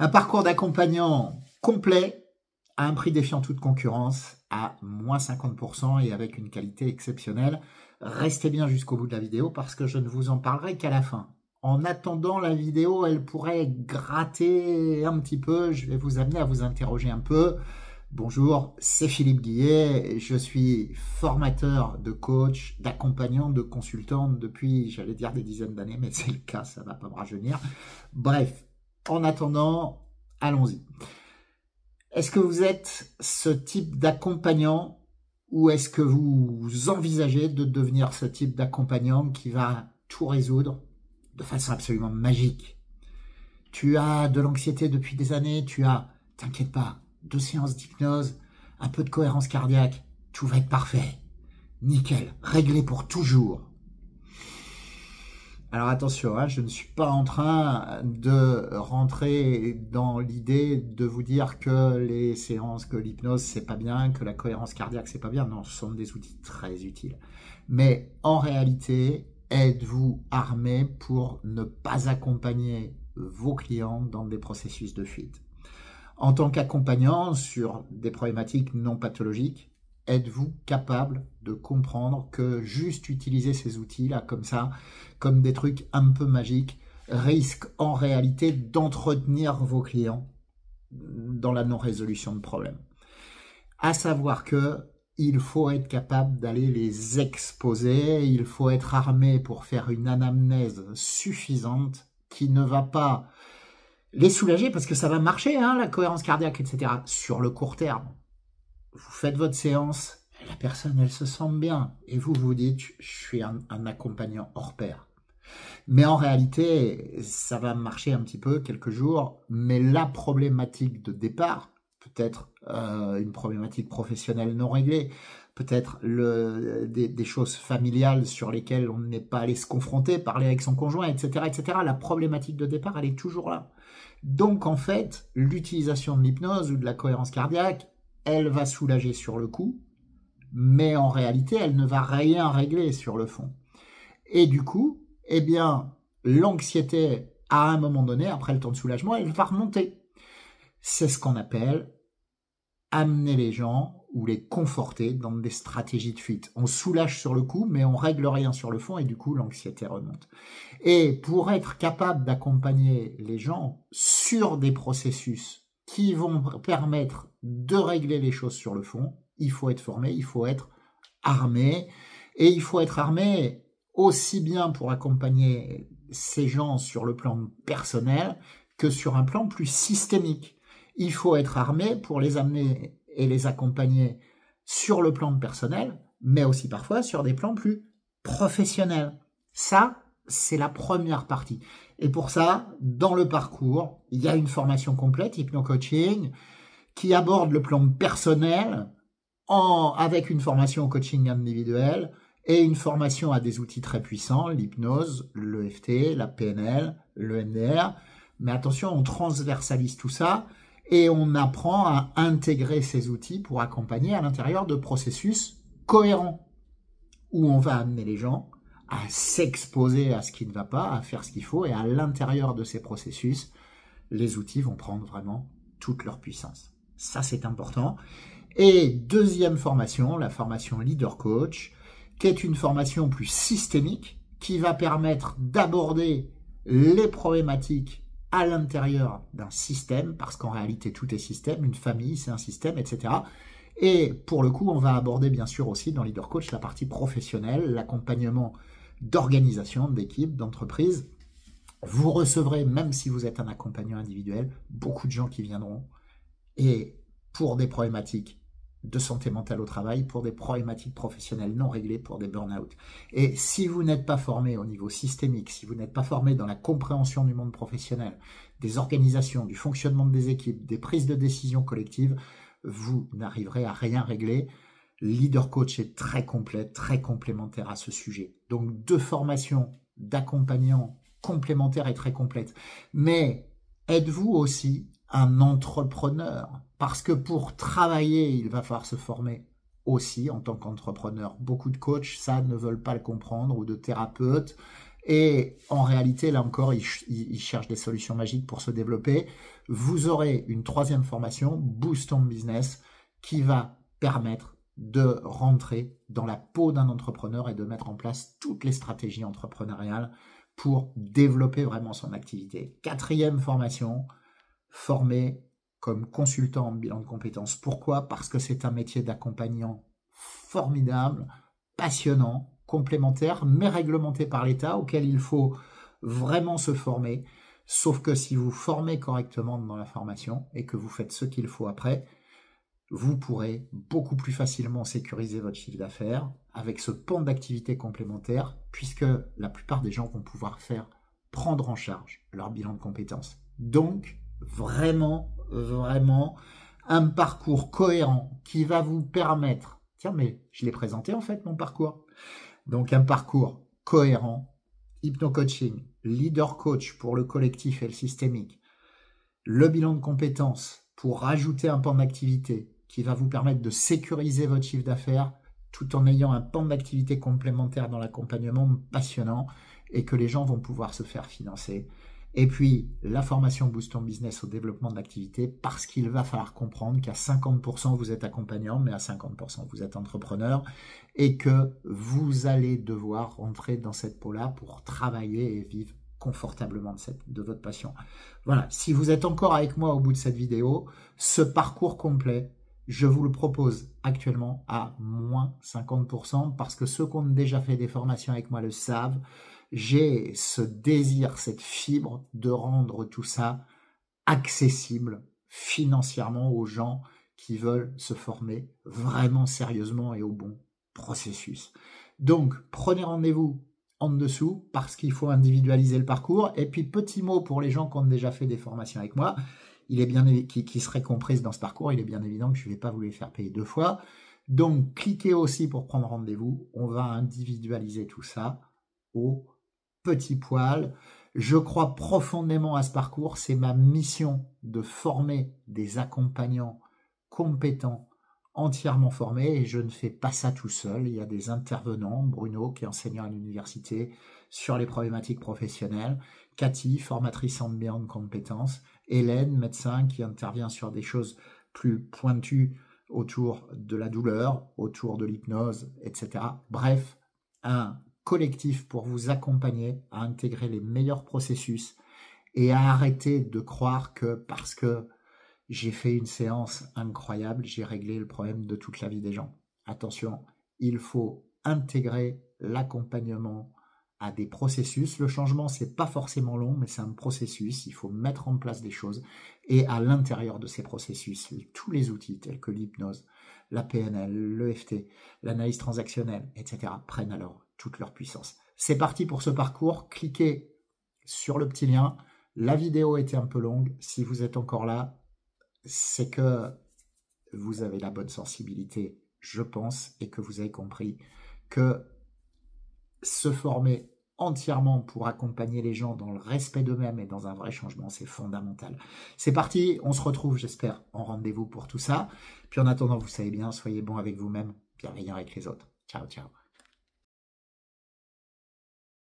Un parcours d'accompagnant complet à un prix défiant toute concurrence, à moins 50% et avec une qualité exceptionnelle. Restez bien jusqu'au bout de la vidéo parce que je ne vous en parlerai qu'à la fin. En attendant, la vidéo, elle pourrait gratter un petit peu. Je vais vous amener à vous interroger un peu. Bonjour, c'est Philippe Guillet. Je suis formateur de coach, d'accompagnant, de consultant depuis, j'allais dire des dizaines d'années, mais c'est le cas, ça va pas me rajeunir. Bref, en attendant, allons-y. Est-ce que vous êtes ce type d'accompagnant ou est-ce que vous envisagez de devenir ce type d'accompagnant qui va tout résoudre de façon absolument magique? Tu as de l'anxiété depuis des années, t'inquiète pas, 2 séances d'hypnose, un peu de cohérence cardiaque, tout va être parfait. Nickel, réglé pour toujours. Alors attention, je ne suis pas en train de rentrer dans l'idée de vous dire que les séances, que l'hypnose c'est pas bien, que la cohérence cardiaque c'est pas bien. Non, ce sont des outils très utiles. Mais en réalité, êtes-vous armé pour ne pas accompagner vos clients dans des processus de fuite? En tant qu'accompagnant sur des problématiques non pathologiques, êtes-vous capable de comprendre que juste utiliser ces outils-là comme ça, comme des trucs un peu magiques, risque en réalité d'entretenir vos clients dans la non-résolution de problèmes? À savoir que il faut être capable d'aller les exposer, il faut être armé pour faire une anamnèse suffisante qui ne va pas les soulager parce que ça va marcher, la cohérence cardiaque, etc. Sur le court terme. Vous faites votre séance, la personne, elle se sent bien. Et vous vous dites, je suis un accompagnant hors pair. Mais en réalité, ça va marcher un petit peu, quelques jours. Mais la problématique de départ, peut-être une problématique professionnelle non réglée, peut-être des choses familiales sur lesquelles on n'est pas allé se confronter, parler avec son conjoint, etc., etc. La problématique de départ, elle est toujours là. Donc, en fait, l'utilisation de l'hypnose ou de la cohérence cardiaque, elle va soulager sur le coup, mais en réalité, elle ne va rien régler sur le fond. Et du coup, eh bien, l'anxiété, à un moment donné, après le temps de soulagement, elle va remonter. C'est ce qu'on appelle amener les gens ou les conforter dans des stratégies de fuite. On soulage sur le coup, mais on règle rien sur le fond et du coup, l'anxiété remonte. Et pour être capable d'accompagner les gens sur des processus qui vont permettre de régler les choses sur le fond, il faut être formé, il faut être armé. Et il faut être armé aussi bien pour accompagner ces gens sur le plan personnel que sur un plan plus systémique. Il faut être armé pour les amener et les accompagner sur le plan personnel, mais aussi parfois sur des plans plus professionnels. Ça, c'est la première partie. Et pour ça, dans le parcours, il y a une formation complète, hypno-coaching, qui aborde le plan personnel avec une formation au coaching individuel et une formation à des outils très puissants, l'hypnose, l'EFT, la PNL, le MDR. Mais attention, on transversalise tout ça et on apprend à intégrer ces outils pour accompagner à l'intérieur de processus cohérents où on va amener les gens à s'exposer à ce qui ne va pas, à faire ce qu'il faut, et à l'intérieur de ces processus, les outils vont prendre vraiment toute leur puissance. Ça, c'est important. Et deuxième formation, la formation Leader Coach, qui est une formation plus systémique, qui va permettre d'aborder les problématiques à l'intérieur d'un système, parce qu'en réalité, tout est système, une famille, c'est un système, etc. Et pour le coup, on va aborder bien sûr aussi dans Leader Coach la partie professionnelle, l'accompagnement d'organisation, d'équipe, d'entreprise. Vous recevrez, même si vous êtes un accompagnant individuel, beaucoup de gens qui viendront et pour des problématiques de santé mentale au travail, pour des problématiques professionnelles non réglées, pour des burn-out. Et si vous n'êtes pas formé au niveau systémique, si vous n'êtes pas formé dans la compréhension du monde professionnel, des organisations, du fonctionnement des équipes, des prises de décision collectives, vous n'arriverez à rien régler. Leader Coach est très complète, très complémentaire à ce sujet. Donc 2 formations d'accompagnants complémentaires et très complètes. Mais êtes-vous aussi un entrepreneur? Parce que pour travailler, il va falloir se former aussi en tant qu'entrepreneur. Beaucoup de coachs, ça, ne veulent pas le comprendre, ou de thérapeutes, Et en réalité, là encore, ils cherchent des solutions magiques pour se développer. Vous aurez une troisième formation, Boost ton business, qui va permettre de rentrer dans la peau d'un entrepreneur et de mettre en place toutes les stratégies entrepreneuriales pour développer vraiment son activité. Quatrième formation, formé comme consultant en bilan de compétences. Pourquoi? Parce que c'est un métier d'accompagnant formidable, passionnant, complémentaire, mais réglementé par l'État, auquel il faut vraiment se former. Sauf que si vous formez correctement dans la formation et que vous faites ce qu'il faut après, vous pourrez beaucoup plus facilement sécuriser votre chiffre d'affaires avec ce pan d'activité complémentaire, puisque la plupart des gens vont pouvoir prendre en charge leur bilan de compétences. Donc, vraiment un parcours cohérent qui va vous permettre, tiens mais je l'ai présenté en fait mon parcours, donc un parcours cohérent, hypno-coaching, leader coach pour le collectif et le systémique, le bilan de compétences pour rajouter un pan d'activité qui va vous permettre de sécuriser votre chiffre d'affaires tout en ayant un pan d'activité complémentaire dans l'accompagnement passionnant et que les gens vont pouvoir se faire financer. Et puis, la formation Boost ton business au développement de l'activité, parce qu'il va falloir comprendre qu'à 50% vous êtes accompagnant, mais à 50% vous êtes entrepreneur, et que vous allez devoir rentrer dans cette peau-là pour travailler et vivre confortablement de votre passion. Voilà, si vous êtes encore avec moi au bout de cette vidéo, ce parcours complet, je vous le propose actuellement à moins 50%, parce que ceux qui ont déjà fait des formations avec moi le savent. J'ai ce désir, cette fibre de rendre tout ça accessible financièrement aux gens qui veulent se former vraiment sérieusement et au bon processus. Donc, prenez rendez-vous en dessous parce qu'il faut individualiser le parcours. Et puis, petit mot pour les gens qui ont déjà fait des formations avec moi, qui seraient comprises dans ce parcours, il est bien évident que je ne vais pas vous les faire payer 2 fois. Donc, cliquez aussi pour prendre rendez-vous. On va individualiser tout ça au petit poil. Je crois profondément à ce parcours. C'est ma mission de former des accompagnants compétents, entièrement formés, et je ne fais pas ça tout seul. Il y a des intervenants, Bruno qui est enseignant à l'université sur les problématiques professionnelles, Cathy, formatrice en bilan de compétences, Hélène, médecin qui intervient sur des choses plus pointues autour de la douleur, autour de l'hypnose, etc. Bref, un collectif pour vous accompagner à intégrer les meilleurs processus et à arrêter de croire que parce que j'ai fait une séance incroyable, j'ai réglé le problème de toute la vie des gens. Attention, il faut intégrer l'accompagnement à des processus. Le changement, c'est pas forcément long, mais c'est un processus. Il faut mettre en place des choses. Et à l'intérieur de ces processus, tous les outils tels que l'hypnose, la PNL, l'EFT, l'analyse transactionnelle, etc. prennent alors toute leur puissance. C'est parti pour ce parcours. Cliquez sur le petit lien. La vidéo était un peu longue. Si vous êtes encore là, c'est que vous avez la bonne sensibilité, je pense, et que vous avez compris que se former entièrement pour accompagner les gens dans le respect d'eux-mêmes et dans un vrai changement, c'est fondamental. C'est parti, on se retrouve, j'espère, en rendez-vous pour tout ça. Puis en attendant, vous savez bien, soyez bons avec vous-même, bienveillants avec les autres. Ciao, ciao.